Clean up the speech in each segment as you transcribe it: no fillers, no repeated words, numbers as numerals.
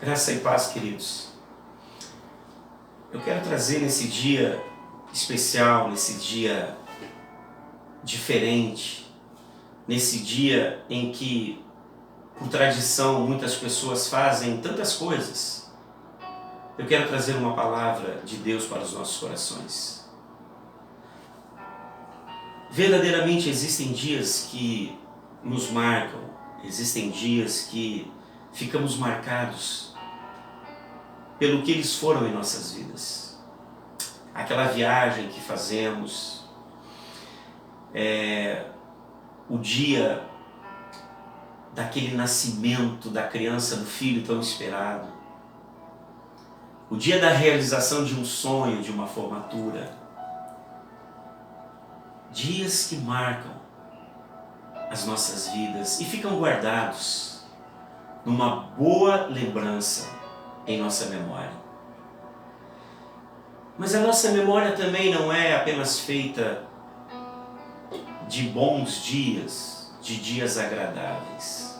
Graça e paz, queridos. Eu quero trazer nesse dia especial, nesse dia diferente, nesse dia em que, por tradição, muitas pessoas fazem tantas coisas. Eu quero trazer uma palavra de Deus para os nossos corações. Verdadeiramente existem dias que nos marcam, existem dias que ficamos marcados pelo que eles foram em nossas vidas. Aquela viagem que fazemos, o dia daquele nascimento da criança, do filho tão esperado, o dia da realização de um sonho, de uma formatura. Dias que marcam as nossas vidas e ficam guardados numa boa lembrança em nossa memória. Mas a nossa memória também não é apenas feita de bons dias, de dias agradáveis.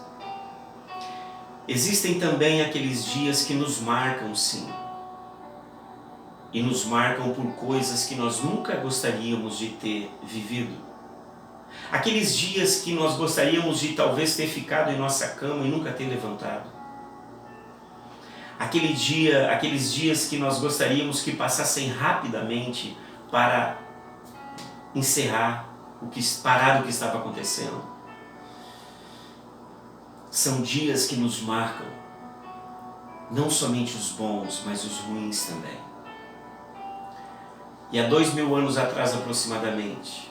Existem também aqueles dias que nos marcam, sim. E nos marcam por coisas que nós nunca gostaríamos de ter vivido. Aqueles dias que nós gostaríamos de talvez ter ficado em nossa cama e nunca ter levantado. Aqueles dias que nós gostaríamos que passassem rapidamente para parar o que estava acontecendo. São dias que nos marcam, não somente os bons, mas os ruins também. E há 2000 anos atrás aproximadamente,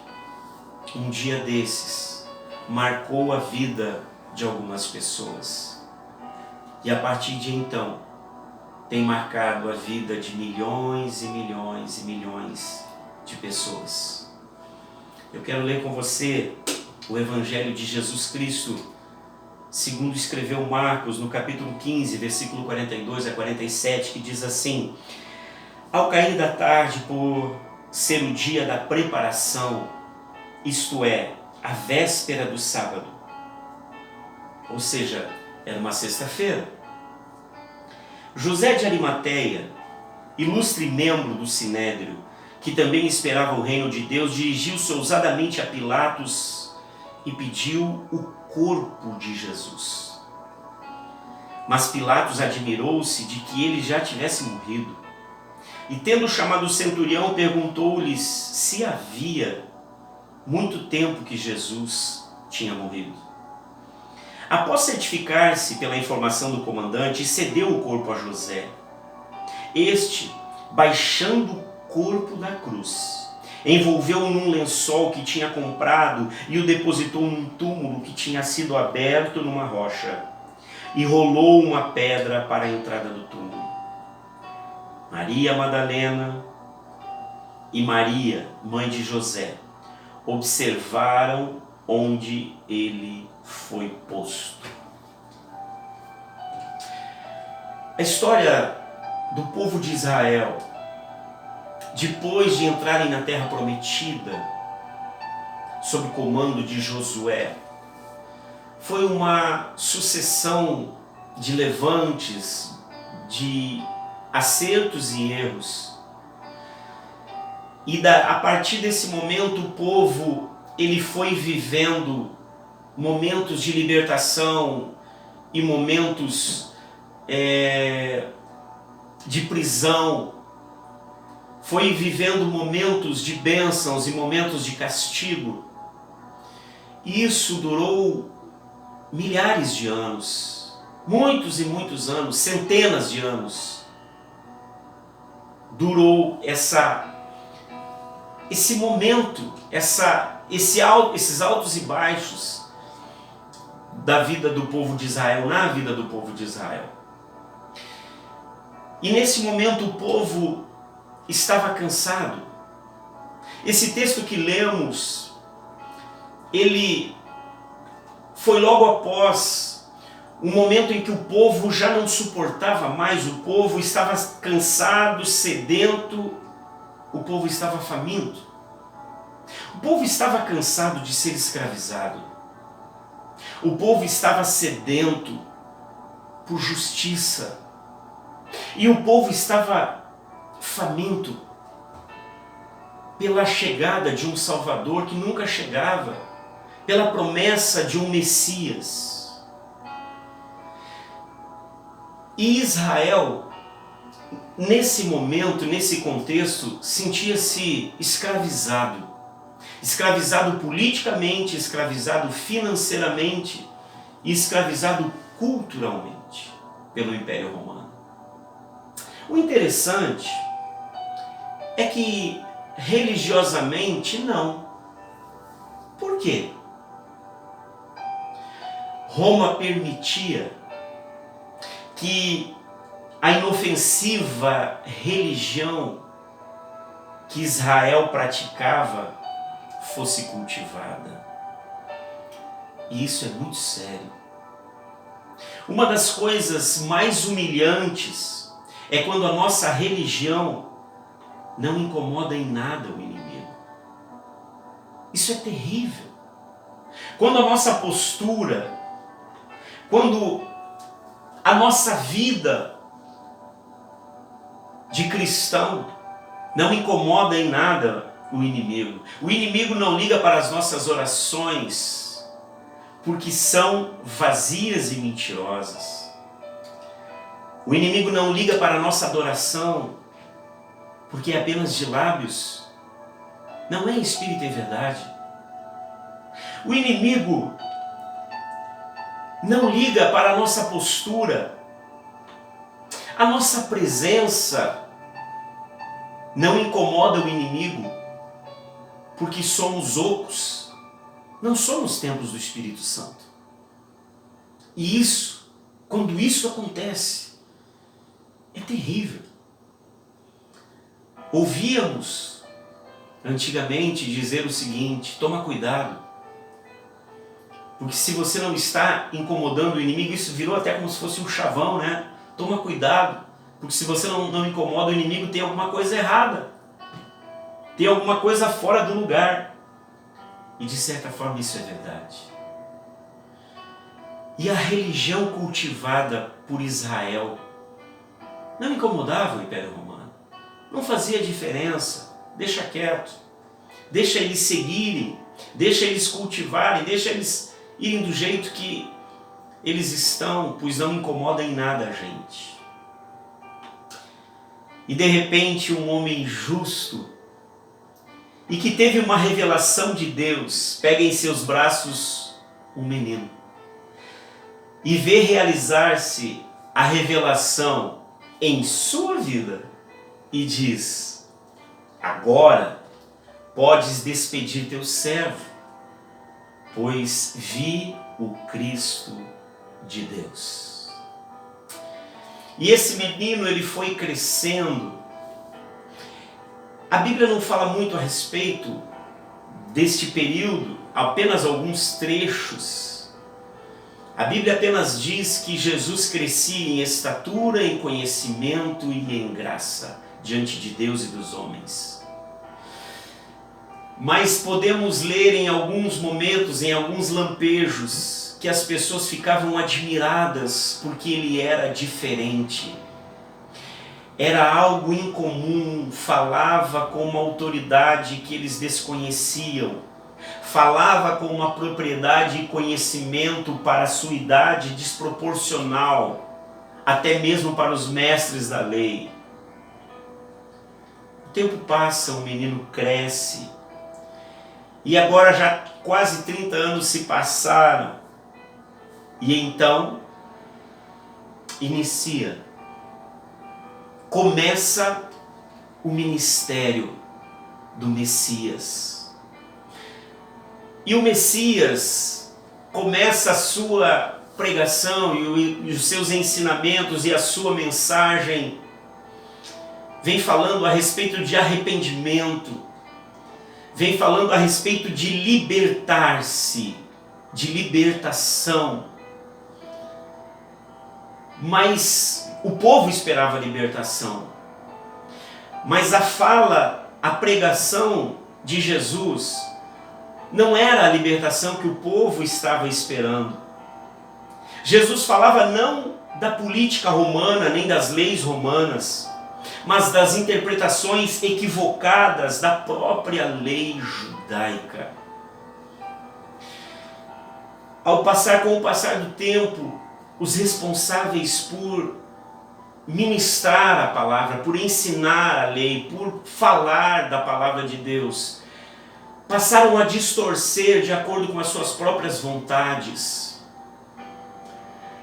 um dia desses marcou a vida de algumas pessoas. E a partir de então, tem marcado a vida de milhões e milhões e milhões de pessoas. Eu quero ler com você o Evangelho de Jesus Cristo, segundo escreveu Marcos, no capítulo 15, versículo 42 a 47, que diz assim: Ao cair da tarde, por ser o dia da preparação, isto é, a véspera do sábado, ou seja, era uma sexta-feira, José de Arimateia, ilustre membro do Sinédrio, que também esperava o reino de Deus, dirigiu-se ousadamente a Pilatos e pediu o corpo de Jesus. Mas Pilatos admirou-se de que ele já tivesse morrido. E tendo chamado o centurião, perguntou-lhes se havia muito tempo que Jesus tinha morrido. Após certificar-se pela informação do comandante, cedeu o corpo a José. Este, baixando o corpo da cruz, envolveu-o num lençol que tinha comprado e o depositou num túmulo que tinha sido aberto numa rocha, e rolou uma pedra para a entrada do túmulo. Maria Madalena e Maria, mãe de José, observaram onde ele foi posto. A história do povo de Israel, depois de entrarem na terra prometida, sob o comando de Josué, foi uma sucessão de levantes, de acertos e erros. E a partir desse momento o povo ele foi vivendo momentos de libertação e momentos de prisão. Foi vivendo momentos de bênçãos e momentos de castigo. Isso durou milhares de anos, muitos e muitos anos, centenas de anos. Durou esse momento, esses altos e baixos da vida do povo de Israel, na vida do povo de Israel. E nesse momento o povo estava cansado. Esse texto que lemos, ele foi logo após um momento em que o povo já não suportava mais, o povo estava cansado, sedento, o povo estava faminto. O povo estava cansado de ser escravizado. O povo estava sedento por justiça, E o povo estava faminto pela chegada de um Salvador que nunca chegava, pela promessa de um Messias. E Israel, nesse momento, nesse contexto, sentia-se escravizado. Escravizado politicamente, escravizado financeiramente e escravizado culturalmente pelo Império Romano. O interessante é que religiosamente não. Por quê? Roma permitia que a inofensiva religião que Israel praticava fosse cultivada. E isso é muito sério. Uma das coisas mais humilhantes é quando a nossa religião não incomoda em nada o inimigo. Isso é terrível. Quando a nossa postura, quando a nossa vida de cristão não incomoda em nada o inimigo. O inimigo não liga para as nossas orações, porque são vazias e mentirosas. O inimigo não liga para a nossa adoração, porque é apenas de lábios. Não é espírito e verdade. O inimigo não liga para a nossa postura. A nossa presença não incomoda o inimigo, porque somos ocos, não somos templos do Espírito Santo. E isso, quando isso acontece, é terrível. Ouvíamos antigamente dizer o seguinte: toma cuidado, porque se você não está incomodando o inimigo, isso virou até como se fosse um chavão, né? Toma cuidado, porque se você não incomoda o inimigo, tem alguma coisa errada. Tem alguma coisa fora do lugar. E de certa forma isso é verdade. E a religião cultivada por Israel não incomodava o Império Romano. Não fazia diferença. Deixa quieto. Deixa eles seguirem. Deixa eles cultivarem. Deixa eles irem do jeito que eles estão, pois não incomoda em nada a gente. E de repente um homem justo e que teve uma revelação de Deus pega em seus braços um menino e vê realizar-se a revelação em sua vida e diz: agora podes despedir teu servo, pois vi o Cristo de Deus. E esse menino, ele foi crescendo. A Bíblia não fala muito a respeito deste período, apenas alguns trechos. A Bíblia apenas diz que Jesus crescia em estatura, em conhecimento e em graça diante de Deus e dos homens. Mas podemos ler em alguns momentos, em alguns lampejos, que as pessoas ficavam admiradas porque ele era diferente. Era algo incomum, falava com uma autoridade que eles desconheciam, falava com uma propriedade e conhecimento para a sua idade desproporcional, até mesmo para os mestres da lei. O tempo passa, o menino cresce, e agora já quase 30 anos se passaram, e então começa o ministério do Messias. E o Messias começa a sua pregação e os seus ensinamentos e a sua mensagem. Vem falando a respeito de arrependimento. Vem falando a respeito de libertar-se, de libertação. Mas o povo esperava a libertação. Mas a fala, a pregação de Jesus não era a libertação que o povo estava esperando. Jesus falava não da política romana, nem das leis romanas, mas das interpretações equivocadas da própria lei judaica. Com o passar do tempo, os responsáveis por ministrar a palavra, por ensinar a lei, por falar da palavra de Deus, passaram a distorcer de acordo com as suas próprias vontades.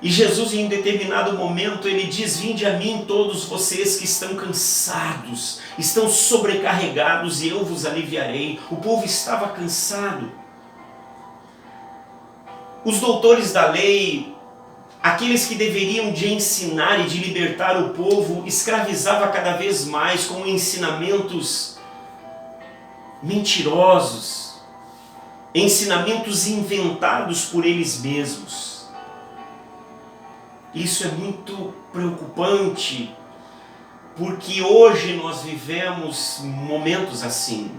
E Jesus, em determinado momento, ele diz: vinde a mim todos vocês que estão cansados, estão sobrecarregados, e eu vos aliviarei. O povo estava cansado. Os doutores da lei, aqueles que deveriam de ensinar e de libertar o povo, escravizava cada vez mais com ensinamentos mentirosos, ensinamentos inventados por eles mesmos. Isso é muito preocupante, porque hoje nós vivemos momentos assim.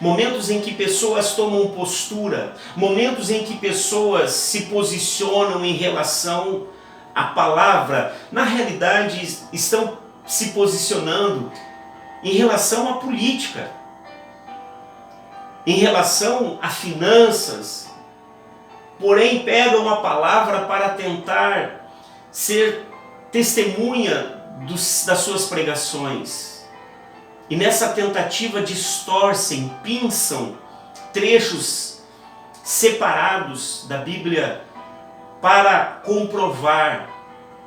Momentos em que pessoas tomam postura, momentos em que pessoas se posicionam em relação à palavra, na realidade estão se posicionando em relação à política, em relação a finanças, porém pegam a palavra para tentar ser testemunha das suas pregações. E nessa tentativa distorcem, pinçam trechos separados da Bíblia para comprovar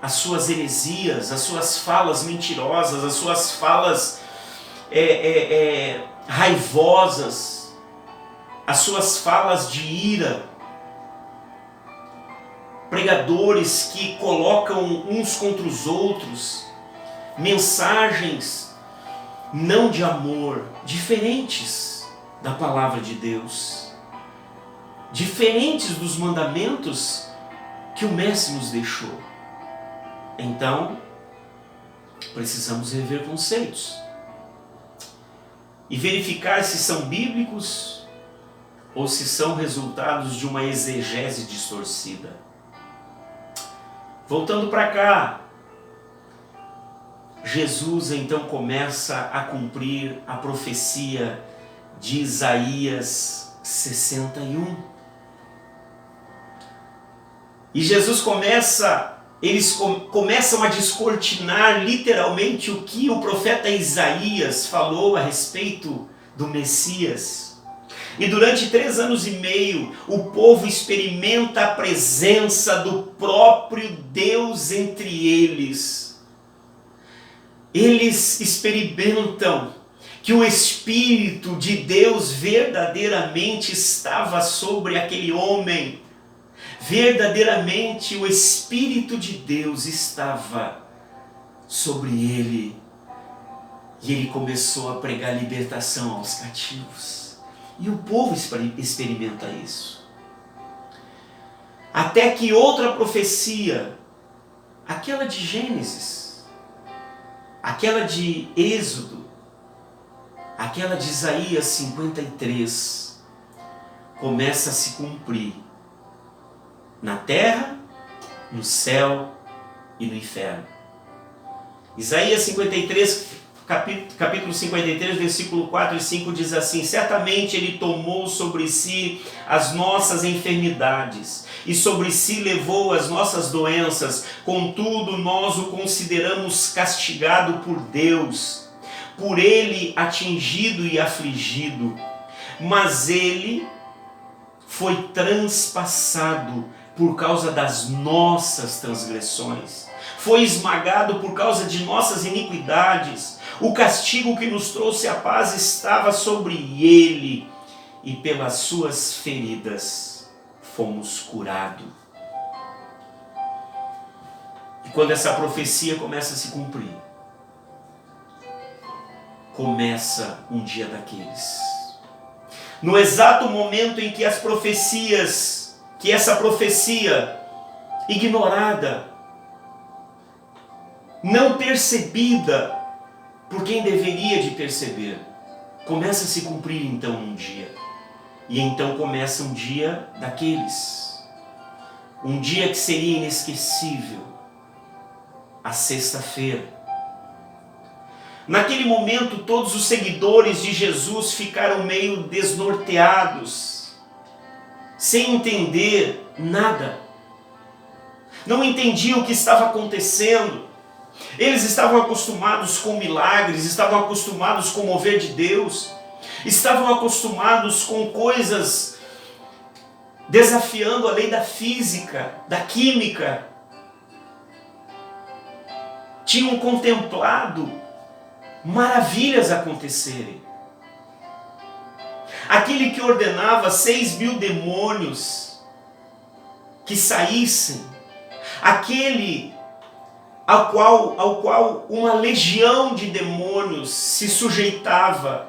as suas heresias, as suas falas mentirosas, as suas falas raivosas, as suas falas de ira. Pregadores que colocam uns contra os outros, mensagens não de amor, diferentes da palavra de Deus, diferentes dos mandamentos que o Mestre nos deixou. Então, precisamos rever conceitos e verificar se são bíblicos ou se são resultados de uma exegese distorcida. Voltando para cá, Jesus então começa a cumprir a profecia de Isaías 61. E Jesus eles começam a descortinar literalmente o que o profeta Isaías falou a respeito do Messias. E durante 3 anos e meio, o povo experimenta a presença do próprio Deus entre eles. Eles experimentam que o Espírito de Deus verdadeiramente estava sobre aquele homem. Verdadeiramente o Espírito de Deus estava sobre ele. E ele começou a pregar libertação aos cativos. E o povo experimenta isso. Até que outra profecia, aquela de Gênesis, aquela de Êxodo, aquela de Isaías 53, começa a se cumprir na terra, no céu e no inferno. Isaías 53, capítulo 53, versículo 4 e 5 diz assim: certamente ele tomou sobre si as nossas enfermidades e sobre si levou as nossas doenças, contudo nós o consideramos castigado por Deus, por ele atingido e afligido, mas ele foi transpassado por causa das nossas transgressões, foi esmagado por causa de nossas iniquidades. O castigo que nos trouxe a paz estava sobre ele, e pelas suas feridas fomos curados. E quando essa profecia começa a se cumprir, começa um dia daqueles. No exato momento em que essa profecia ignorada, não percebida por quem deveria de perceber, começa a se cumprir então um dia. E então começa um dia daqueles. Um dia que seria inesquecível. a sexta-feira. Naquele momento, todos os seguidores de Jesus ficaram meio desnorteados, sem entender nada. Não entendiam o que estava acontecendo. Eles estavam acostumados com milagres, estavam acostumados com o mover de Deus, estavam acostumados com coisas desafiando a lei da física, da química. Tinham contemplado maravilhas acontecerem. Aquele que ordenava 6.000 demônios que saíssem, aquele ao qual uma legião de demônios se sujeitava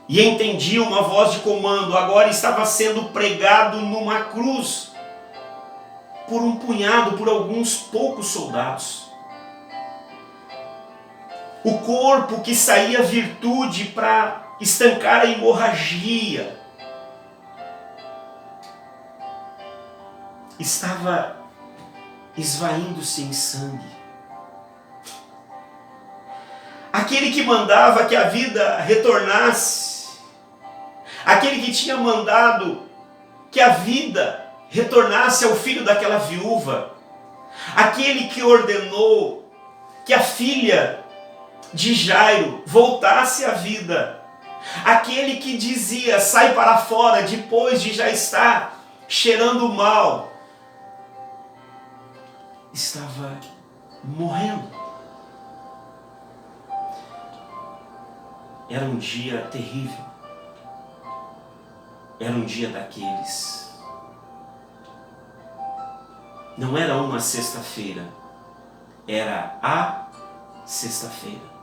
e entendia uma voz de comando, agora estava sendo pregado numa cruz por um punhado, por alguns poucos soldados. O corpo que saía virtude para estancar a hemorragia estava esvaindo-se em sangue. Aquele que mandava que a vida retornasse, aquele que tinha mandado que a vida retornasse ao filho daquela viúva, aquele que ordenou que a filha de Jairo voltasse à vida, aquele que dizia: sai para fora, depois de já estar cheirando mal, estava morrendo. Era um dia terrível. Era um dia daqueles. Não era uma sexta-feira, era a sexta-feira.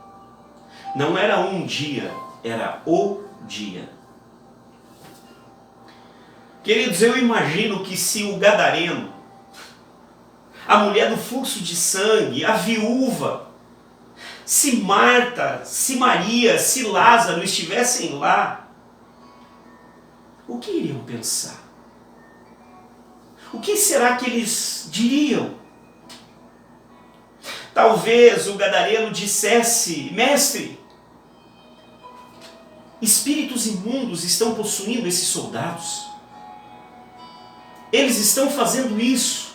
Não era um dia, era o dia. Queridos, eu imagino que se o gadareno, a mulher do fluxo de sangue, a viúva, se Marta, se Maria, se Lázaro estivessem lá, o que iriam pensar? O que será que eles diriam? Talvez o gadareno dissesse: mestre, espíritos imundos estão possuindo esses soldados. Eles estão fazendo isso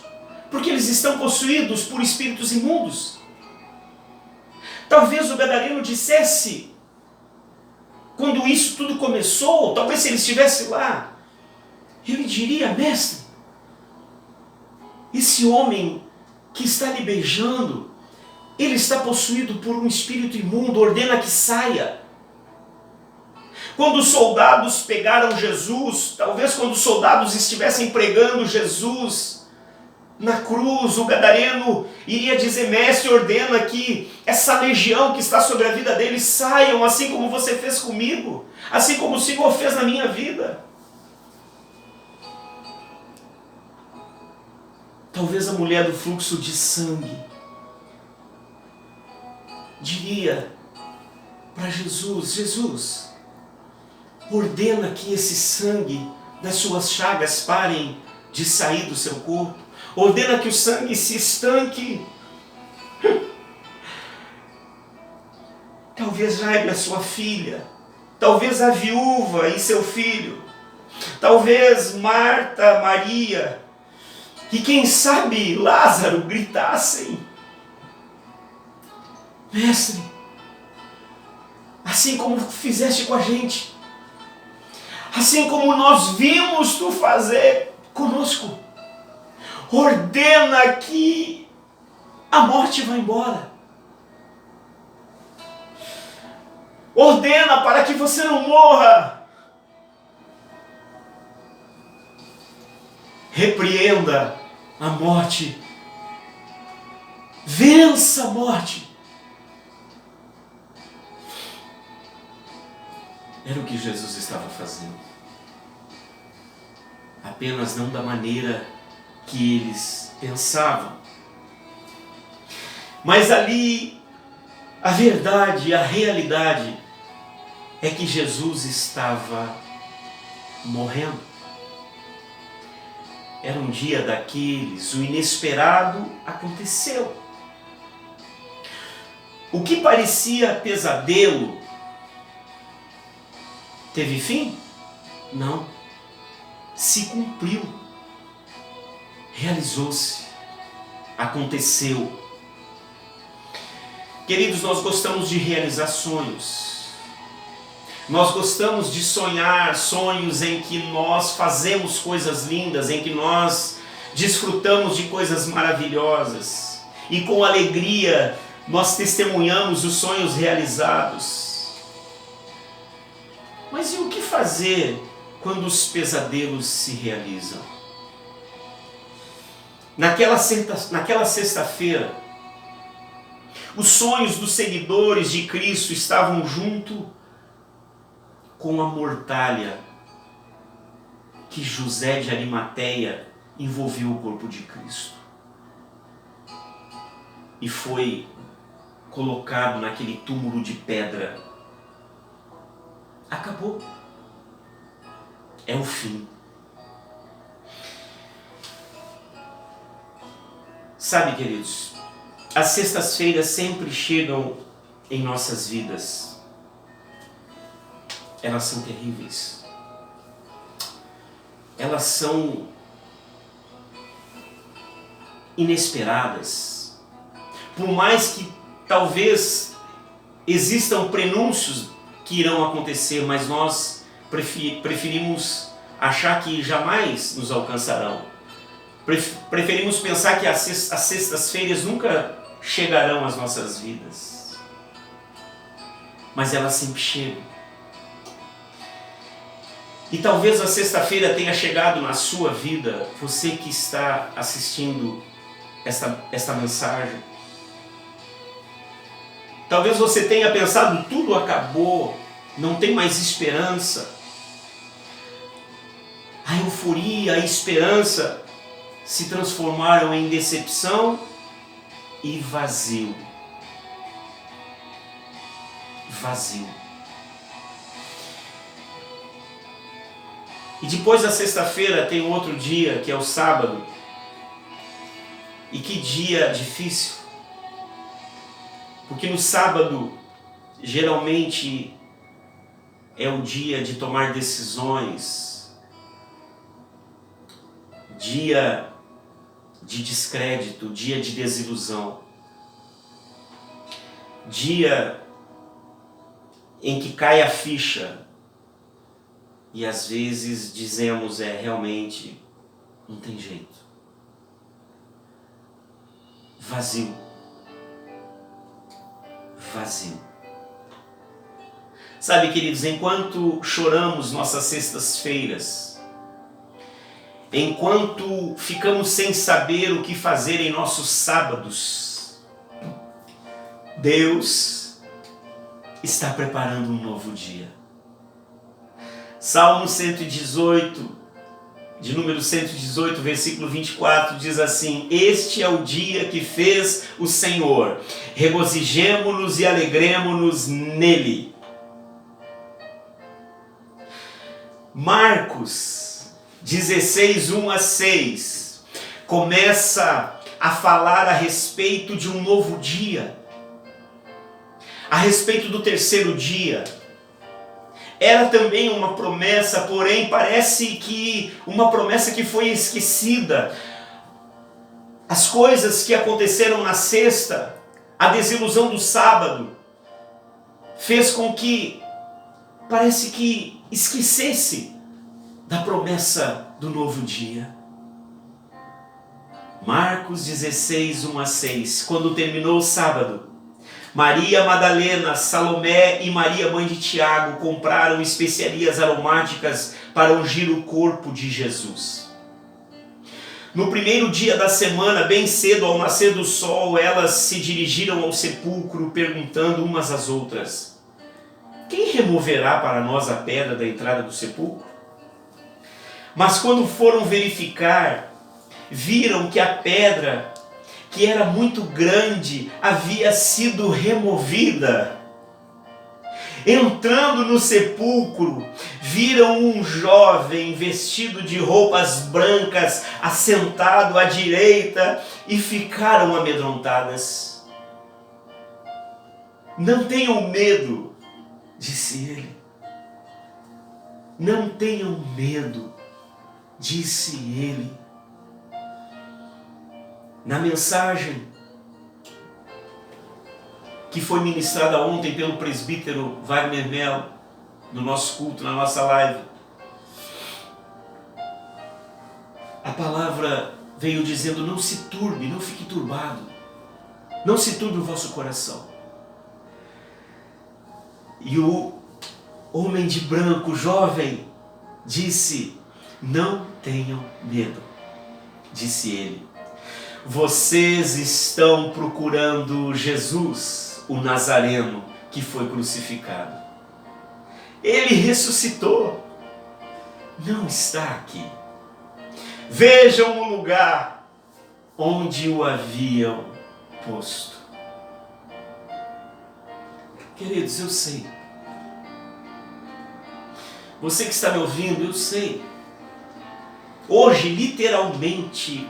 porque eles estão possuídos por espíritos imundos. Talvez o gadareno dissesse, quando isso tudo começou, talvez se ele estivesse lá, ele diria: mestre, esse homem que está lhe beijando, ele está possuído por um espírito imundo, ordena que saia. Quando os soldados pegaram Jesus, talvez quando os soldados estivessem pregando Jesus na cruz, o gadareno iria dizer: mestre, ordena que essa legião que está sobre a vida deles saiam, assim como você fez comigo, assim como o Senhor fez na minha vida. Talvez a mulher do fluxo de sangue diria para Jesus: Jesus, ordena que esse sangue das suas chagas parem de sair do seu corpo. Ordena que o sangue se estanque. Talvez Jairo, a sua filha, talvez a viúva e seu filho, talvez Marta, Maria, e quem sabe Lázaro gritassem: mestre, assim como fizeste com a gente, assim como nós vimos tu fazer conosco, ordena que a morte vá embora. Ordena para que você não morra. Repreenda a morte. Vença a morte. Era o que Jesus estava fazendo. Apenas não da maneira que eles pensavam. Mas ali, a verdade, a realidade é que Jesus estava morrendo. Era um dia daqueles, o inesperado aconteceu. O que parecia pesadelo teve fim? Não. Se cumpriu. Realizou-se. Aconteceu. Queridos, nós gostamos de realizar sonhos. Nós gostamos de sonhar sonhos em que nós fazemos coisas lindas, em que nós desfrutamos de coisas maravilhosas. E com alegria nós testemunhamos os sonhos realizados. Mas e o que fazer quando os pesadelos se realizam? Naquela sexta-feira, os sonhos dos seguidores de Cristo estavam junto com a mortalha que José de Arimateia envolveu o corpo de Cristo. E foi colocado naquele túmulo de pedra. Acabou. É o fim. Sabe, queridos, as sextas-feiras sempre chegam em nossas vidas. Elas são terríveis. Elas são inesperadas. Por mais que talvez existam prenúncios que irão acontecer, mas nós preferimos achar que jamais nos alcançarão. Preferimos pensar que as sextas-feiras nunca chegarão às nossas vidas. Mas elas sempre chegam. E talvez a sexta-feira tenha chegado na sua vida, você que está assistindo esta mensagem. Talvez você tenha pensado, tudo acabou, não tem mais esperança. A euforia, a esperança se transformaram em decepção e vazio. Vazio. E depois da sexta-feira tem outro dia, que é o sábado. E que dia difícil. Porque no sábado, geralmente, é o dia de tomar decisões, dia de descrédito, dia de desilusão, dia em que cai a ficha e às vezes dizemos, realmente não tem jeito. Vazio. Vazio. Sabe, queridos, enquanto choramos nossas sextas-feiras, enquanto ficamos sem saber o que fazer em nossos sábados, Deus está preparando um novo dia. Salmo 118, de número 118, versículo 24, diz assim: Este é o dia que fez o Senhor, regozijemo-nos e alegremo-nos nele. Marcos 16, 1 a 6, começa a falar a respeito de um novo dia, a respeito do terceiro dia. Era também uma promessa, porém parece que uma promessa que foi esquecida. As coisas que aconteceram na sexta, a desilusão do sábado, fez com que parece que esquecesse da promessa do novo dia. Marcos 16, 1 a 6. Quando terminou o sábado, Maria Madalena, Salomé e Maria, mãe de Tiago, compraram especiarias aromáticas para ungir o corpo de Jesus. No primeiro dia da semana, bem cedo, ao nascer do sol, elas se dirigiram ao sepulcro, perguntando umas às outras: Quem removerá para nós a pedra da entrada do sepulcro? Mas quando foram verificar, viram que a pedra, que era muito grande, havia sido removida. Entrando no sepulcro, viram um jovem vestido de roupas brancas, assentado à direita, e ficaram amedrontadas. Não tenham medo, disse ele. Não tenham medo, disse ele. Na mensagem que foi ministrada ontem pelo presbítero Wagner Melo, no nosso culto, na nossa live, a palavra veio dizendo: não se turbe, não fique turbado, não se turbe o vosso coração. E o homem de branco, jovem, disse: não tenham medo, disse ele. Vocês estão procurando Jesus, o Nazareno, que foi crucificado. Ele ressuscitou, não está aqui. Vejam o lugar onde o haviam posto. Queridos, eu sei. Você que está me ouvindo, eu sei. Hoje, literalmente,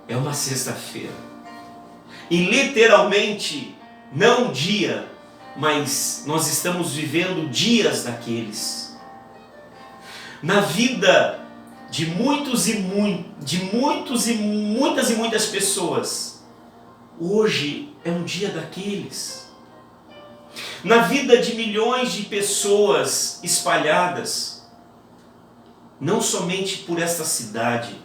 é uma sexta-feira. E literalmente, não um dia, mas nós estamos vivendo dias daqueles. Na vida de muitas pessoas, hoje é um dia daqueles. Na vida de milhões de pessoas espalhadas, não somente por esta cidade,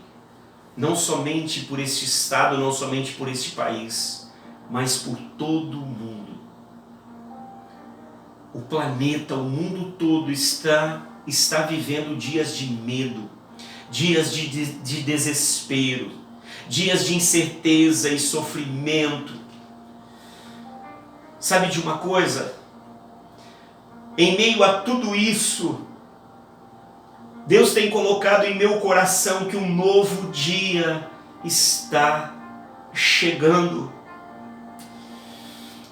não somente por este estado, não somente por este país, mas por todo o mundo. O planeta, o mundo todo está vivendo dias de medo, dias de desespero, dias de incerteza e sofrimento. Sabe de uma coisa? Em meio a tudo isso, Deus tem colocado em meu coração que um novo dia está chegando.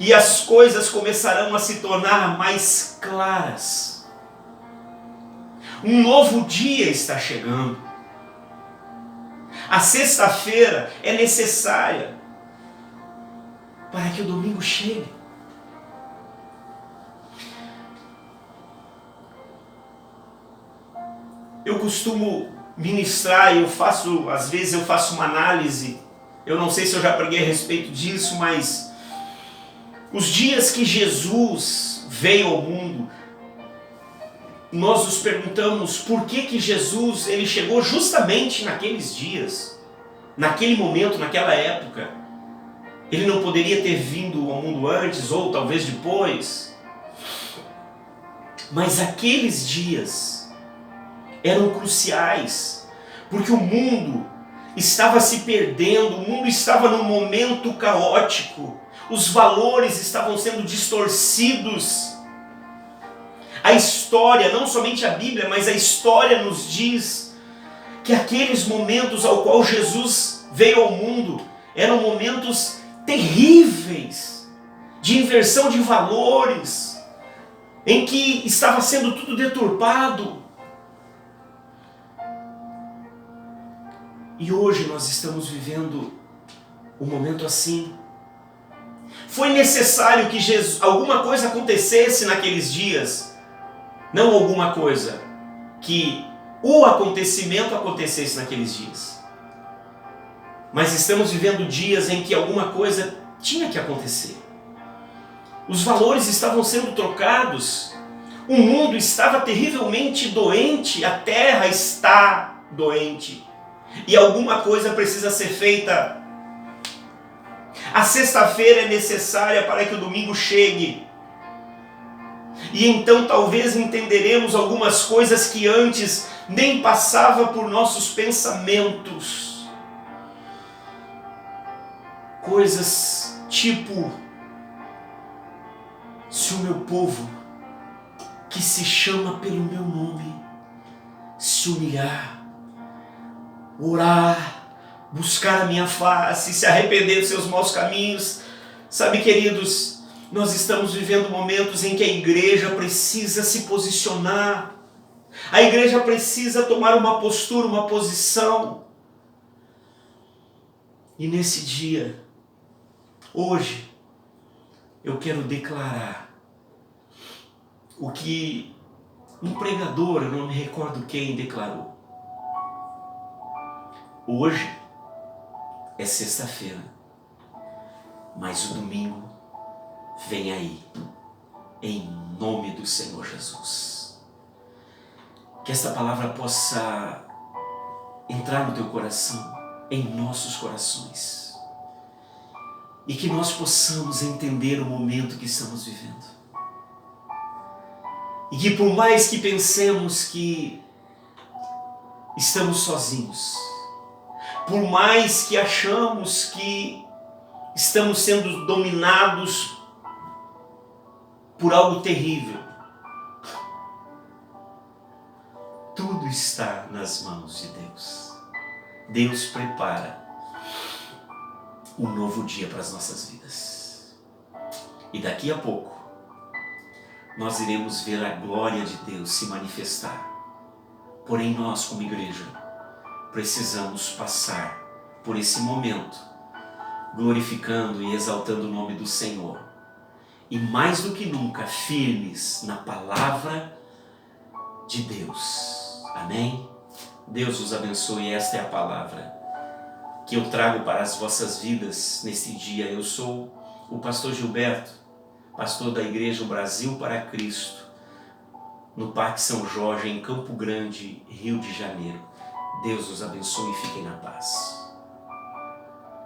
E as coisas começarão a se tornar mais claras. Um novo dia está chegando. A sexta-feira é necessária para que o domingo chegue. Eu costumo ministrar, às vezes eu faço uma análise, eu não sei se eu já preguei a respeito disso, mas os dias que Jesus veio ao mundo, nós nos perguntamos por que Jesus ele chegou justamente naqueles dias, naquele momento, naquela época. Ele não poderia ter vindo ao mundo antes ou talvez depois, mas aqueles dias eram cruciais, porque o mundo estava se perdendo, o mundo estava num momento caótico, os valores estavam sendo distorcidos. A história, não somente a Bíblia, mas a história nos diz que aqueles momentos ao qual Jesus veio ao mundo eram momentos terríveis, de inversão de valores, em que estava sendo tudo deturpado. E hoje nós estamos vivendo um momento assim. Foi necessário que alguma coisa acontecesse naqueles dias. Não alguma coisa, que o acontecimento acontecesse naqueles dias. Mas estamos vivendo dias em que alguma coisa tinha que acontecer. Os valores estavam sendo trocados. O mundo estava terrivelmente doente. A terra está doente. E alguma coisa precisa ser feita. A sexta-feira é necessária para que o domingo chegue. E então talvez entenderemos algumas coisas que antes nem passava por nossos pensamentos. Coisas tipo: se o meu povo, que se chama pelo meu nome, se humilhar, orar, buscar a minha face, se arrepender dos seus maus caminhos. Sabe, queridos, nós estamos vivendo momentos em que a igreja precisa se posicionar. A igreja precisa tomar uma postura, uma posição. E nesse dia, hoje, eu quero declarar o que um pregador, eu não me recordo quem, declarou. Hoje é sexta-feira, mas o domingo vem aí, em nome do Senhor Jesus. Que esta palavra possa entrar no teu coração, em nossos corações, e que nós possamos entender o momento que estamos vivendo. E que por mais que pensemos que estamos sozinhos, por mais que achamos que estamos sendo dominados por algo terrível, tudo está nas mãos de Deus. Deus prepara um novo dia para as nossas vidas. E daqui a pouco, nós iremos ver a glória de Deus se manifestar. Porém, nós, como igreja, precisamos passar por esse momento, glorificando e exaltando o nome do Senhor. E mais do que nunca, firmes na palavra de Deus. Amém? Deus os abençoe. Esta é a palavra que eu trago para as vossas vidas neste dia. Eu sou o pastor Gilberto, pastor da Igreja Brasil para Cristo, no Parque São Jorge, em Campo Grande, Rio de Janeiro. Deus os abençoe e fiquem na paz.